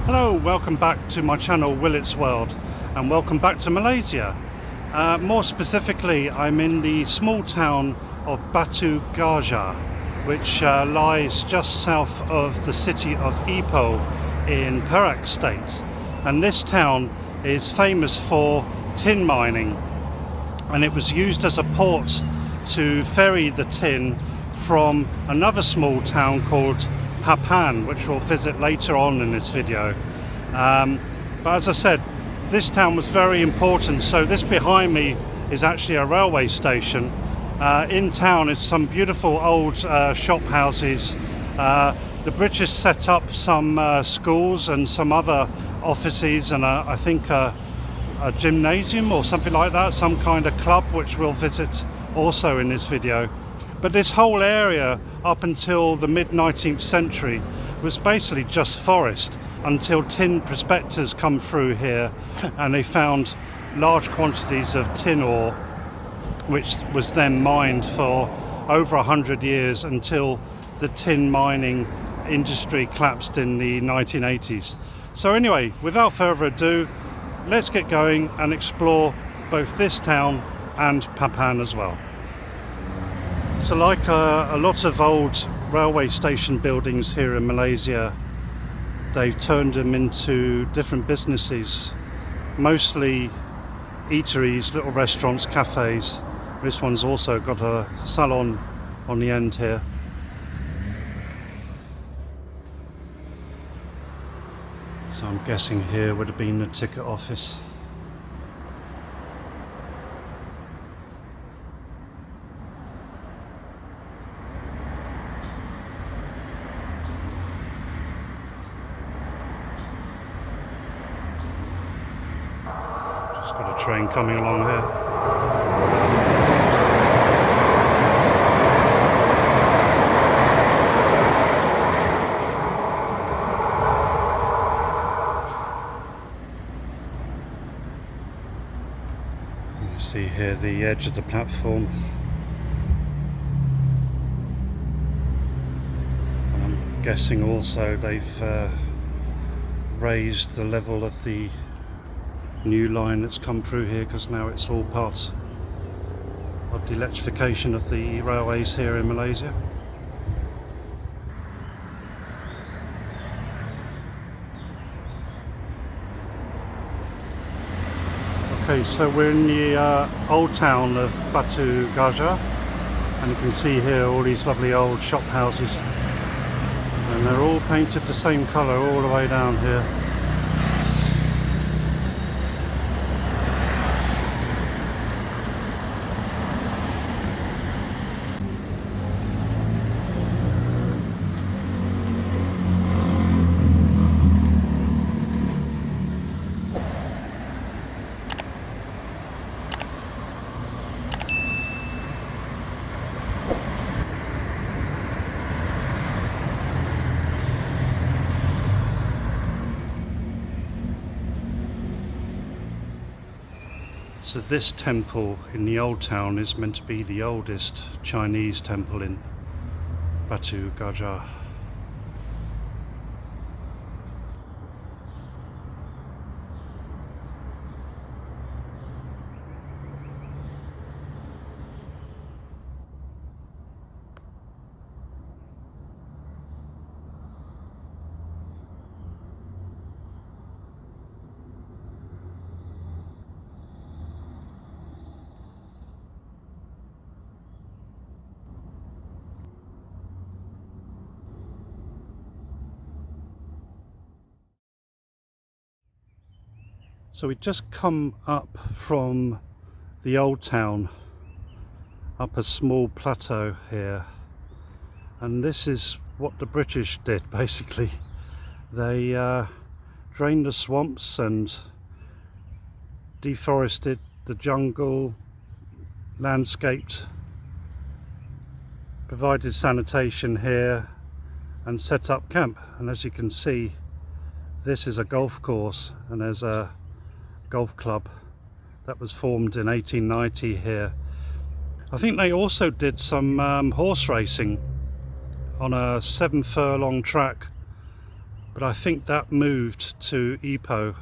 Hello, welcome back to my channel Willet's World, and welcome back to Malaysia. More specifically, I'm in the small town of Batu Gajah, which lies just south of the city of Ipoh in Perak state. And this town is famous for tin mining, and it was used as a port to ferry the tin from another small town called Papan, which we'll visit later on in this video. But as I said, this town was very important. So this behind me is actually a railway station. In town is some beautiful old shop houses. The British set up some schools and some other offices, and I think a gymnasium or something like that, some kind of club, which we'll visit also in this video. But this whole area up until the mid-19th century was basically just forest, until tin prospectors come through here and they found large quantities of tin ore, which was then mined for over 100 years until the tin mining industry collapsed in the 1980s. So anyway, without further ado, let's get going and explore both this town and Papan as well. So like a lot of old railway station buildings here in Malaysia, they've turned them into different businesses, mostly eateries, little restaurants, cafes. This one's also got a salon on the end here. So I'm guessing here would have been the ticket office. Got a train coming along here. You see here the edge of the platform. And I'm guessing also they've raised the level of the new line that's come through here, because now it's all part of the electrification of the railways here in Malaysia. Okay, so we're in the old town of Batu Gajah, and you can see here all these lovely old shop houses, and they're all painted the same colour all the way down here. So this temple in the old town is meant to be the oldest Chinese temple in Batu Gajah. So we just come up from the old town, up a small plateau here, and this is what the British did basically. They drained the swamps and deforested the jungle, landscaped, provided sanitation here and set up camp. And as you can see, this is a golf course, and there's a golf club that was formed in 1890 here. I think they also did some horse racing on a 7 furlong track but I think that moved to Ipoh.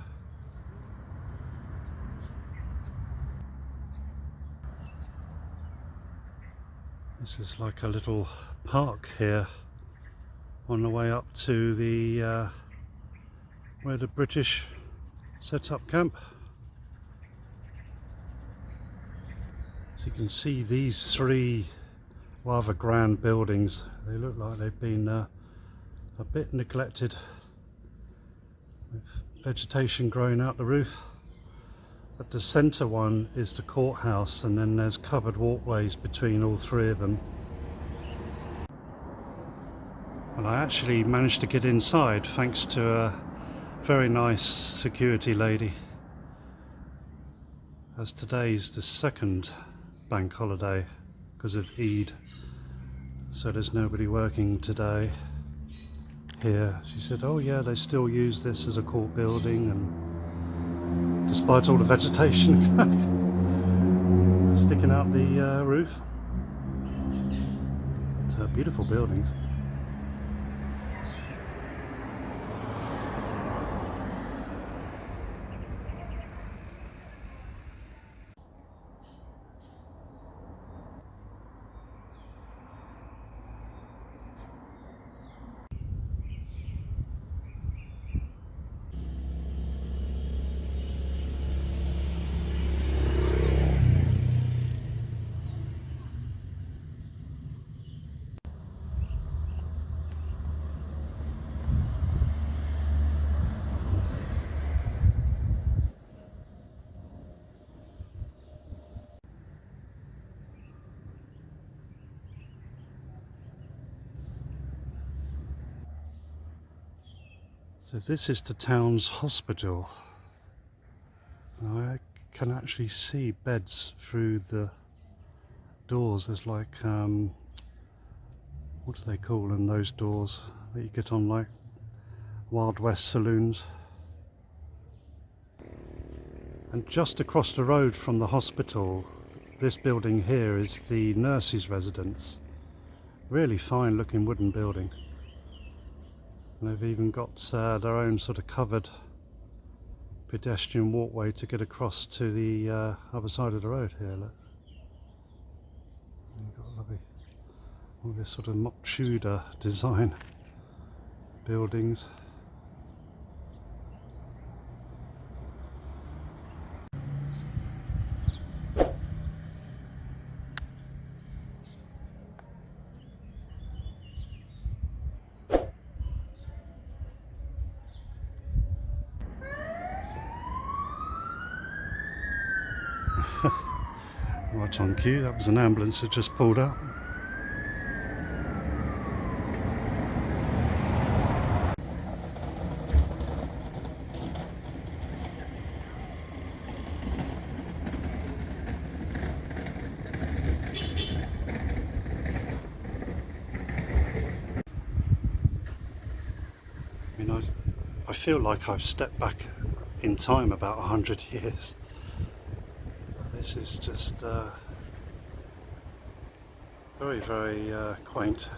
This is like a little park here on the way up to the where the British set up camp. So you can see these three rather grand buildings. They look like they've been a bit neglected, with vegetation growing out the roof. But the centre one is the courthouse, and then there's covered walkways between all three of them. And I actually managed to get inside thanks to a very nice security lady, as today's the second bank holiday because of Eid, so there's nobody working today here. She said, oh yeah, they still use this as a court building, and despite all the vegetation sticking out the roof. It's beautiful buildings. So this is the town's hospital. I can actually see beds through the doors. There's like, what do they call them, those doors that you get on like Wild West saloons? And just across the road from the hospital, this building here is the nurses' residence. Really fine looking wooden building. And they've even got their own sort of covered pedestrian walkway to get across to the other side of the road here. Look. You've got lovely, all this sort of mock Tudor design buildings. Right on cue, that was an ambulance that just pulled up. I mean, I feel like I've stepped back in time about 100 years. This is just very, very quaint.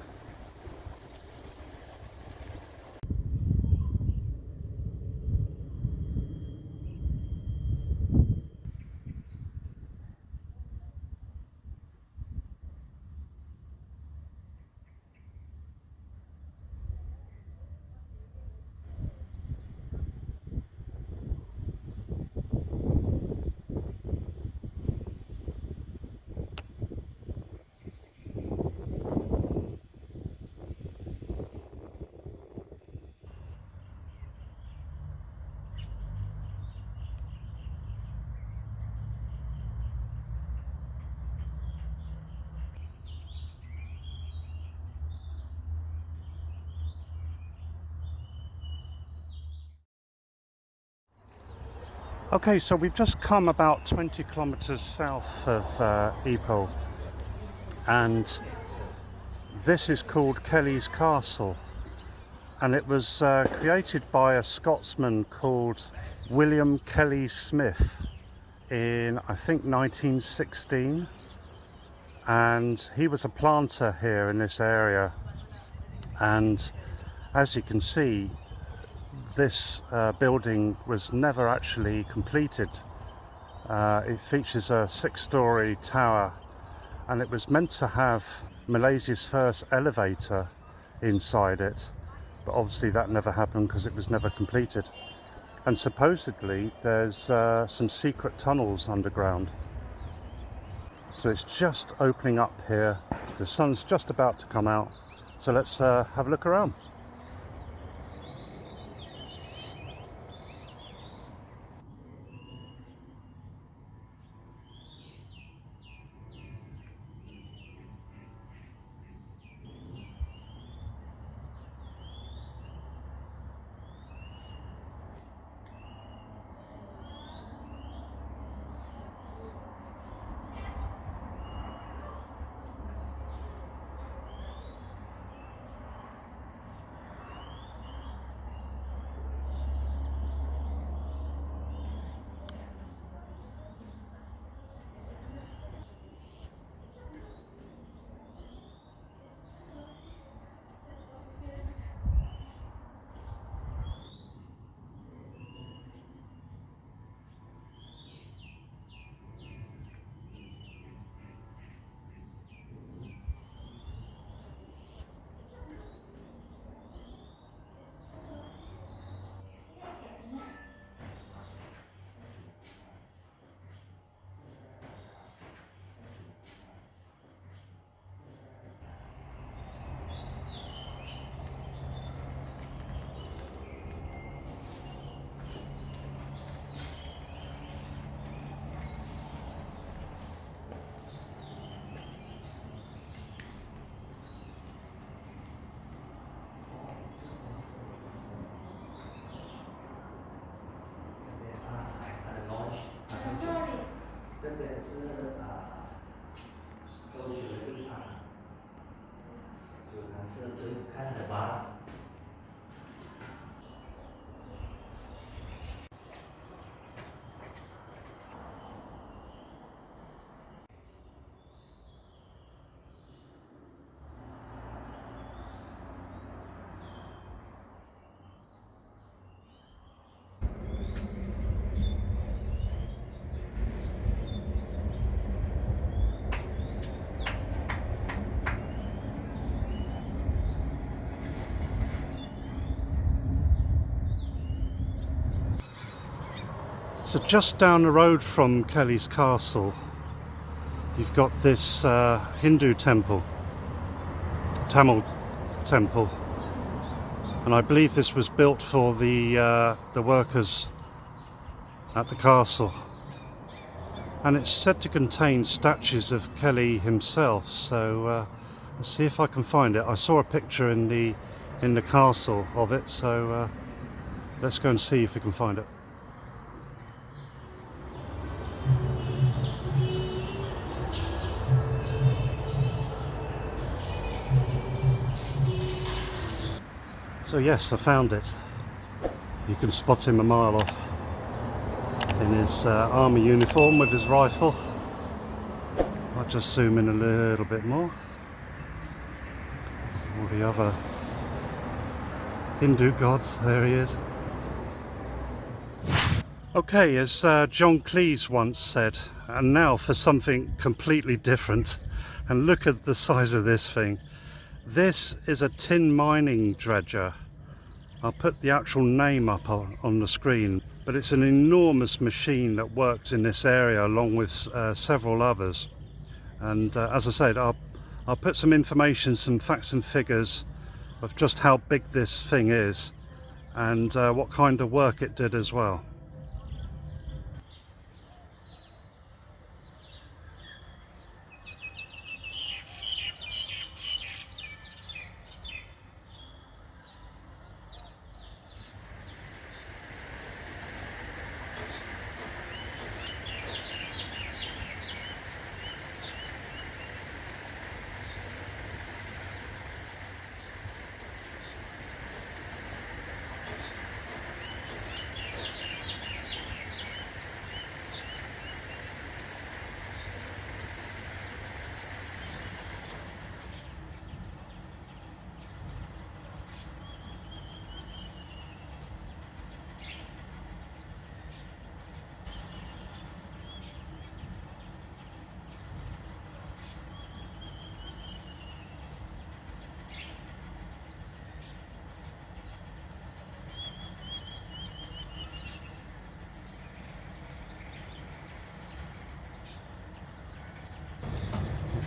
Okay, so we've just come about 20 kilometers south of Ipoh, and this is called Kellie's Castle, and it was created by a Scotsman called William Kellie Smith in, I think, 1916, and he was a planter here in this area. And as you can see, this building was never actually completed. It features a 6-story tower, and it was meant to have Malaysia's first elevator inside it, but obviously that never happened because it was never completed. And supposedly there's some secret tunnels underground. So it's just opening up here. The sun's just about to come out. So let's have a look around. So just down the road from Kellie's castle, you've got this Hindu temple, Tamil temple, and I believe this was built for the workers at the castle. And it's said to contain statues of Kellie himself. So let's see if I can find it. I saw a picture in the castle of it. So let's go and see if we can find it. So yes, I found it. You can spot him a mile off in his army uniform with his rifle. I'll just zoom in a little bit more. All the other Hindu gods, there he is. Okay, as John Cleese once said, and now for something completely different. And look at the size of this thing. This is a tin mining dredger. I'll put the actual name up on the screen, but it's an enormous machine that works in this area along with several others. And as I said, I'll put some information, some facts and figures of just how big this thing is and what kind of work it did as well.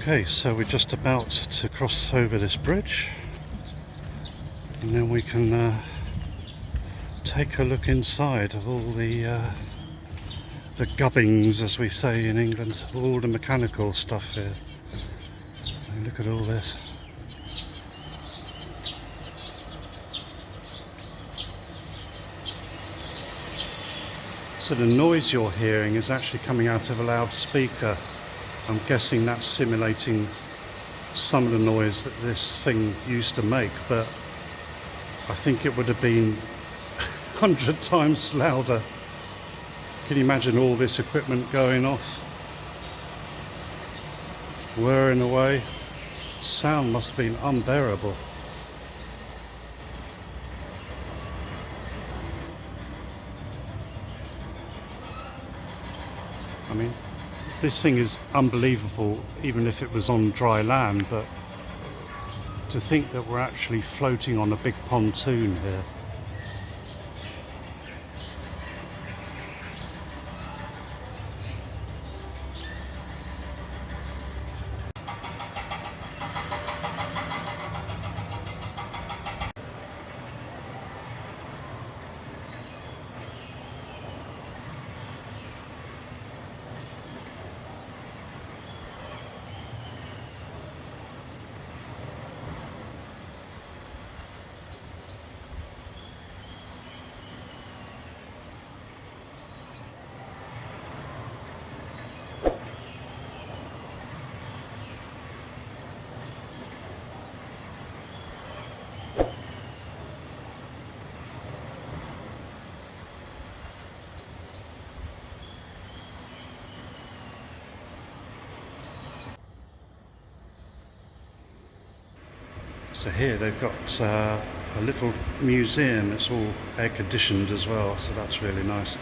Okay, so we're just about to cross over this bridge, and then we can take a look inside of all the gubbings, as we say in England, all the mechanical stuff here. And look at all this. So the noise you're hearing is actually coming out of a loudspeaker. I'm guessing that's simulating some of the noise that this thing used to make, but I think it would have been 100 times louder. Can you imagine all this equipment going off, whirring away? Sound must have been unbearable. I mean, this thing is unbelievable even if it was on dry land, but to think that we're actually floating on a big pontoon here. So here they've got a little museum. It's all air conditioned as well, so that's really nice.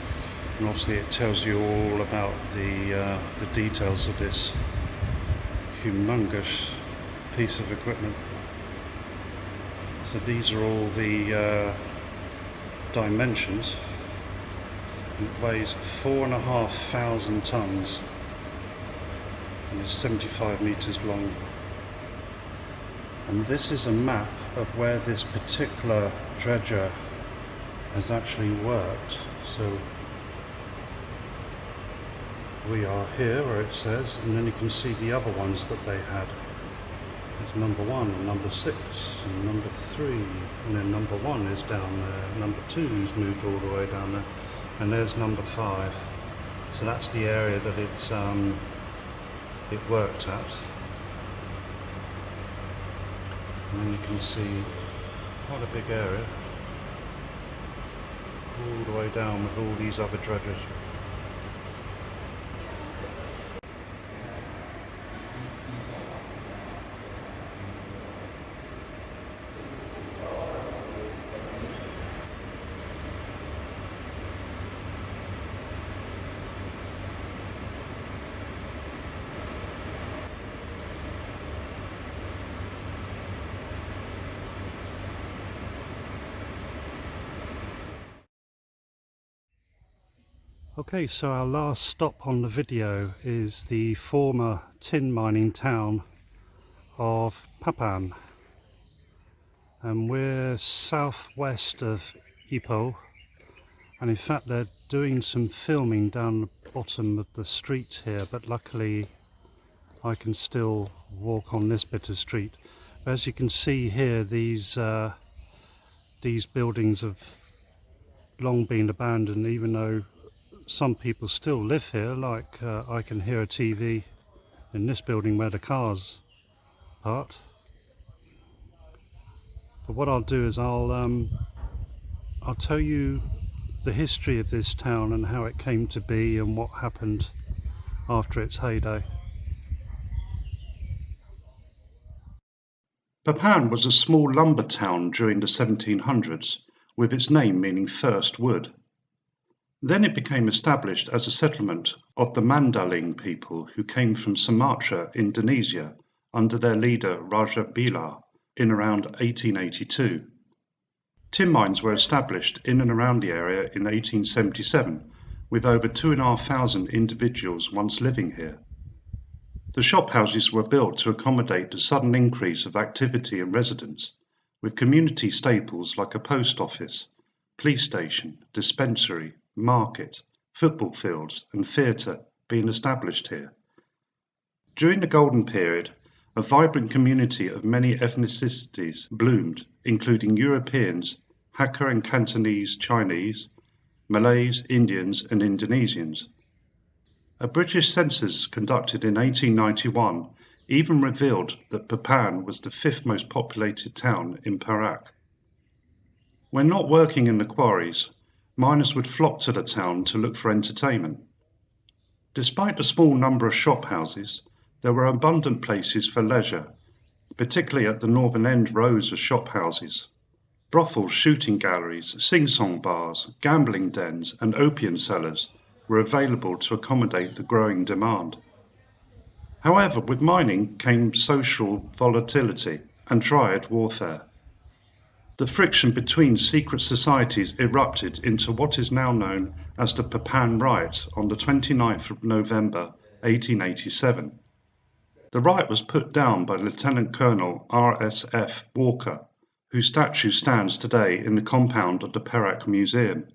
And obviously it tells you all about the details of this humongous piece of equipment. So these are all the dimensions. And it weighs 4,500 tons and is 75 meters long. And this is a map of where this particular dredger has actually worked. So we are here where it says, and then you can see the other ones that they had. There's number 1 and number 6 and number 3, and then number 1 is down there, number 2's moved all the way down there, and there's number 5. So that's the area that it worked at. And then you can see quite a big area all the way down with all these other dredges. Okay, so our last stop on the video is the former tin mining town of Papan, and we're southwest of Ipoh, and in fact they're doing some filming down the bottom of the street here, but luckily I can still walk on this bit of street. As you can see here, these buildings have long been abandoned, even though some people still live here. Like I can hear a TV in this building where the cars parked. But what I'll do is I'll tell you the history of this town and how it came to be and what happened after its heyday. Papan was a small lumber town during the 1700s, with its name meaning first wood. Then it became established as a settlement of the Mandaling people who came from Sumatra, Indonesia, under their leader Raja Bila in around 1882. Tin mines were established in and around the area in 1877, with over 2,500 individuals once living here. The shophouses were built to accommodate the sudden increase of activity and residents, with community staples like a post office, police station, dispensary, market, football fields and theatre being established here. During the Golden Period, a vibrant community of many ethnicities bloomed, including Europeans, Hakka and Cantonese Chinese, Malays, Indians and Indonesians. A British census conducted in 1891 even revealed that Papan was the 5th most populated town in Perak. When not working in the quarries, miners would flock to the town to look for entertainment. Despite the small number of shophouses, there were abundant places for leisure, particularly at the northern end rows of shophouses. Brothels, shooting galleries, sing-song bars, gambling dens and opium cellars were available to accommodate the growing demand. However, with mining came social volatility and triad warfare. The friction between secret societies erupted into what is now known as the Papan Riot on the 29th of November 1887. The riot was put down by Lieutenant Colonel R.S.F. Walker, whose statue stands today in the compound of the Perak Museum.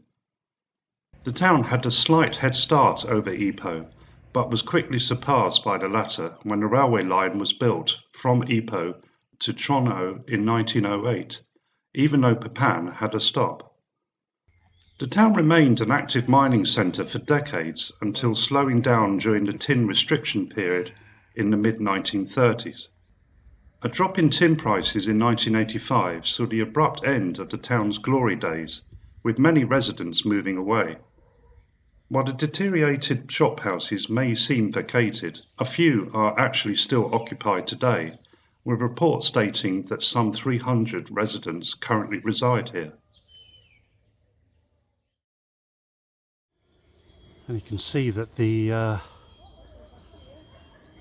The town had a slight head start over Ipoh, but was quickly surpassed by the latter when a railway line was built from Ipoh to Trono in 1908, even though Papan had a stop. The town remained an active mining centre for decades until slowing down during the tin restriction period in the mid-1930s. A drop in tin prices in 1985 saw the abrupt end of the town's glory days, with many residents moving away. While the deteriorated shophouses may seem vacated, a few are actually still occupied today, with reports stating that some 300 residents currently reside here. And you can see that the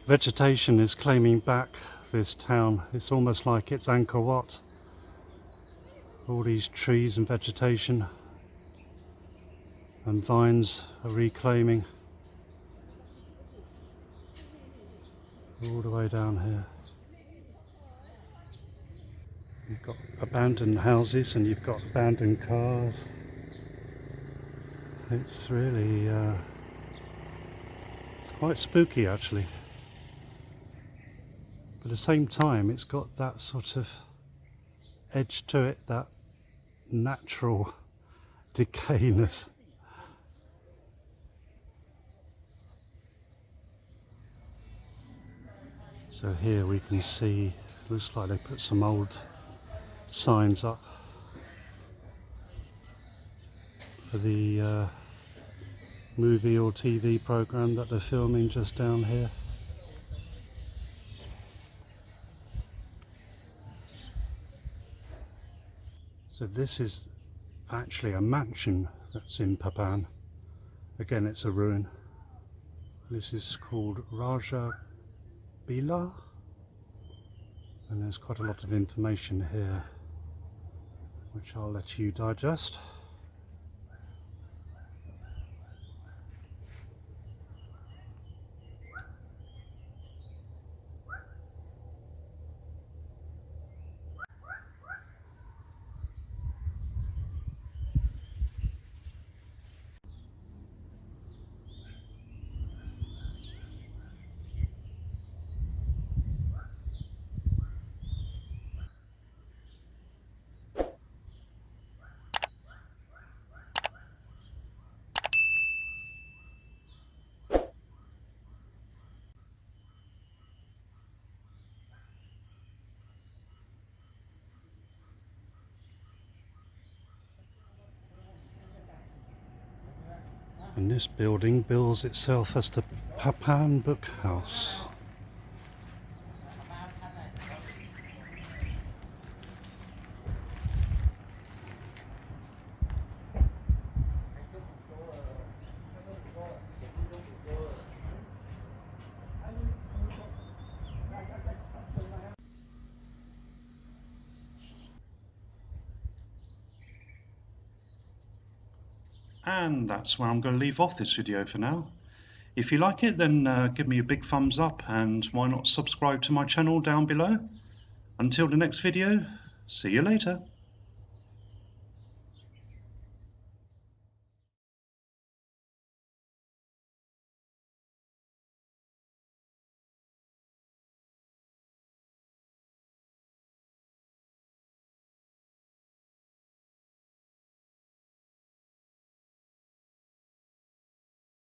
vegetation is claiming back this town. It's almost like it's Angkor Wat. All these trees and vegetation and vines are reclaiming all the way down here. You've got abandoned houses and you've got abandoned cars. It's really it's quite spooky actually. But at the same time it's got that sort of edge to it, that natural decayness. So here we can see, looks like they put some old signs up for the movie or TV program that they're filming just down here. So this is actually a mansion that's in Papan. Again, it's a ruin. This is called Raja Bila, and there's quite a lot of information here which I'll let you digest. And this building bills itself as the Papan Book House. And that's where I'm going to leave off this video for now. If you like it, then give me a big thumbs up, and why not subscribe to my channel down below. Until the next video, see you later.